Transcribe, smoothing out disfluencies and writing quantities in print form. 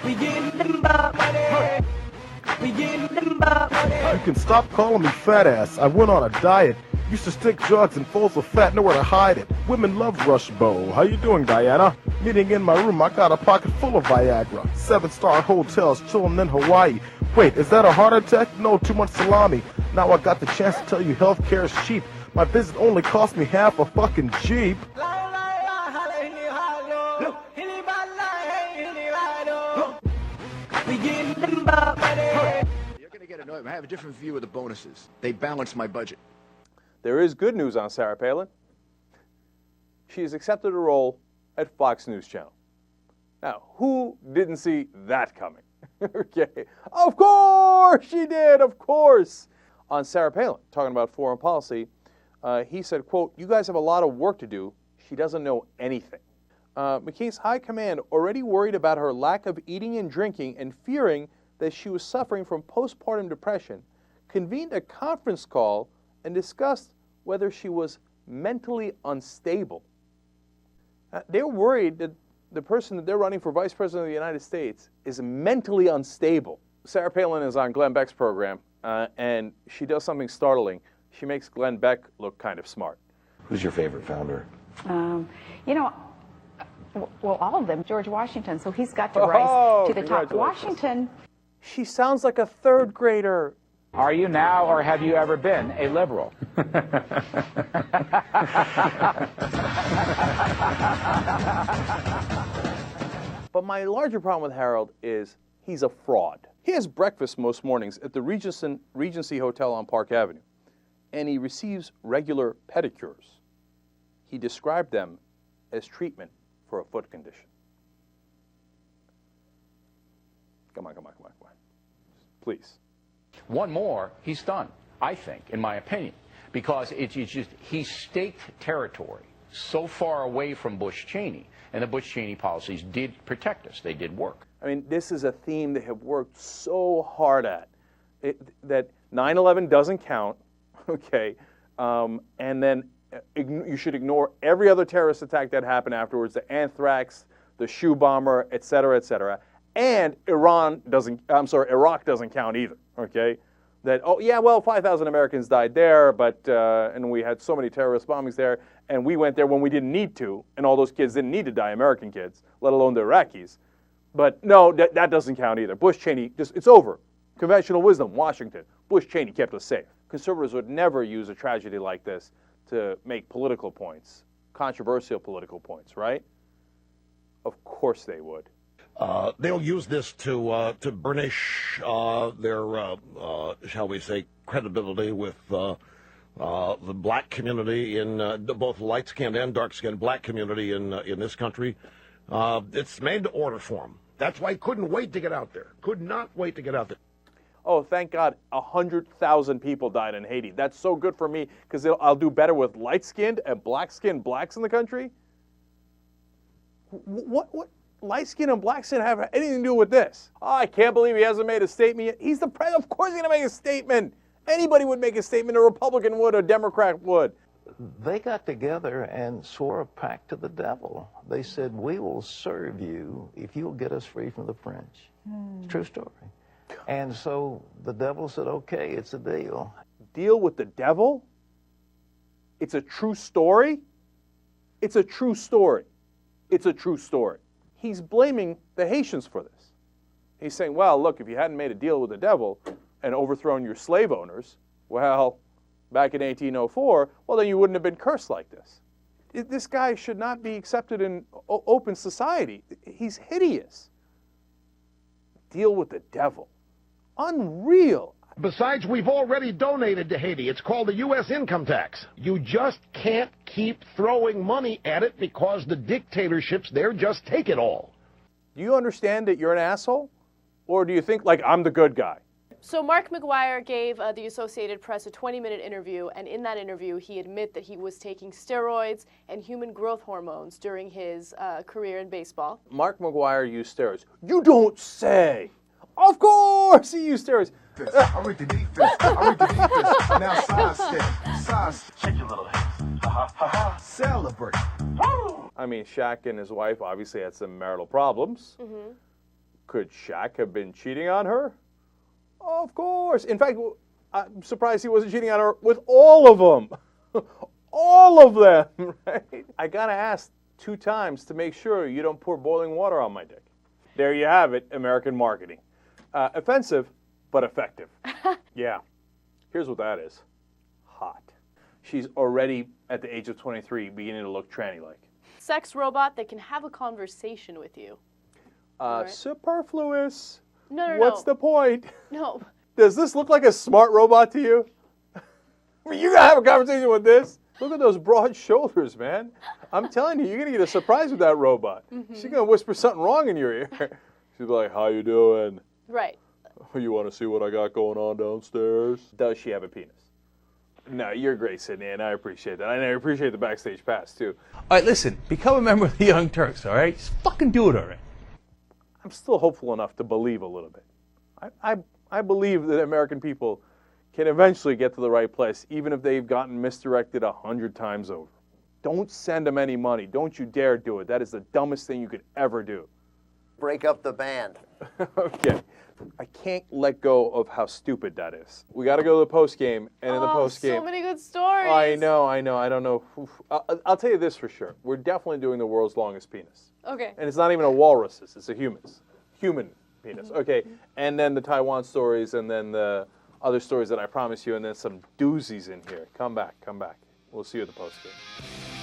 We getting them back money. We getting them back money. You can stop calling me fat ass. I went on a diet. Used to stick drugs in folds of fat, nowhere to hide it. Women love Rush Bowl. How you doing, Diana? Meeting in my room, I got a pocket full of Viagra. 7-star hotels, chilling in Hawaii. Wait, is that a heart attack? No, too much salami. Now I got the chance to tell you healthcare is cheap. My visit only cost me half a fucking Jeep. We getting them back money. You're going to get annoyed. I have a different view of the bonuses. They balance my budget. There is good news on Sarah Palin. She has accepted a role at Fox News Channel. Now, who didn't see that coming? Okay, of course she did, of course. On Sarah Palin, talking about foreign policy, he said, quote, "You guys have a lot of work to do. She doesn't know anything." McCain's high command, already worried about her lack of eating and drinking and fearing that she was suffering from postpartum depression, convened a conference call and discussed whether she was mentally unstable. They're worried that the person that they're running for Vice President of the United States is mentally unstable. Sarah Palin is on Glenn Beck's program, and she does something startling. She makes Glenn Beck look kind of smart. Who's your favorite founder? You know, well, all of them. George Washington, so he's got to rise to the top. Washington. She sounds like a third grader. Are you now or have you ever been a liberal? But my larger problem with Harold is he's a fraud. He has breakfast most mornings at the Regency Hotel on Park Avenue, and he receives regular pedicures. He described them as treatment for a foot condition. Come on. Please. One more, he's done, I think, in my opinion, because it's just he staked territory so far away from Bush-Cheney, and the Bush-Cheney policies did protect us. They did work. I mean, this is a theme they have worked so hard at, that 9/11 doesn't count, okay, and then you should ignore every other terrorist attack that happened afterwards, the anthrax, the shoe bomber, et cetera, and Iraq doesn't count either, okay? That, oh, yeah, well, 5,000 Americans died there, but, and we had so many terrorist bombings there, and we went there when we didn't need to, and all those kids didn't need to die, American kids, let alone the Iraqis. But no, that doesn't count either. Bush-Cheney, it's over. Conventional wisdom, Washington. Bush-Cheney kept us safe. Conservatives would never use a tragedy like this to make political points, controversial political points, right? Of course they would. They'll use this to burnish their, shall we say, credibility with the black community in both light-skinned and dark-skinned black community in this country. It's made to order for them. That's why he couldn't wait to get out there. Could not wait to get out there. Oh, thank God, 100,000 people died in Haiti. That's so good for me because I'll do better with light-skinned and black-skinned blacks in the country. What light-skinned and black-skinned have anything to do with this? Oh, I can't believe he hasn't made a statement yet. He's the president. Of course he's going to make a statement. Anybody would make a statement. A Republican would, a Democrat would. They got together and swore a pact to the devil. They said, "We will serve you if you'll get us free from the French." True story. And so the devil said, "Okay, it's a deal." Deal with the devil? It's a true story? It's a true story. It's a true story. He's blaming the Haitians for this. He's saying, well, look, if you hadn't made a deal with the devil and overthrown your slave owners, well, back in 1804, well, then you wouldn't have been cursed like this. This guy should not be accepted in open society. He's hideous. Deal with the devil. Unreal. Besides, we've already donated to Haiti. It's called the U.S. income tax. You just can't keep throwing money at it because the dictatorships there just take it all. Do you understand that you're an asshole? Or do you think, like, I'm the good guy? So Mark McGuire gave the Associated Press a 20-minute interview, and in that interview, he admitted that he was taking steroids and human growth hormones during his career in baseball. Mark McGuire used steroids. You don't say! Of course he used steroids! I read the defense. Now size. Shake your little hips. Ha ha ha. Celebrate. I mean, Shaq and his wife obviously had some marital problems. Could Shaq have been cheating on her? Of course. In fact, I'm surprised he wasn't cheating on her with all of them. All of them, right? I gotta ask 2 times to make sure you don't pour boiling water on my dick. There you have it, American marketing. Offensive, but effective. Yeah. Here's what that is. Hot. She's already, at the age of 23, beginning to look tranny-like. Sex robot that can have a conversation with you. Right. Superfluous. No. What's the point? No. Does this look like a smart robot to you? I mean, you're going to have a conversation with this? Look at those broad shoulders, man. I'm telling you, you're going to get a surprise with that robot. She's going to whisper something wrong in your ear. She's like, how you doing? Right. You want to see what I got going on downstairs? Does she have a penis? No, you're great, Sydney, and I appreciate that. And I appreciate the backstage pass, too. All right, listen, become a member of the Young Turks, all right? Just fucking do it already. I'm still hopeful enough to believe a little bit. I believe that American people can eventually get to the right place, even if they've gotten misdirected 100 times over. Don't send them any money. Don't you dare do it. That is the dumbest thing you could ever do. Break up the band. Okay. I can't let go of how stupid that is. We got to go to the post game, and in the post game, so many good stories. I know. I don't know. I'll tell you this for sure. We're definitely doing the world's longest penis. Okay. And it's not even a walrus's. It's a human penis. Okay. And then the Taiwan stories, and then the other stories that I promise you, and then some doozies in here. Come back. We'll see you at the post game.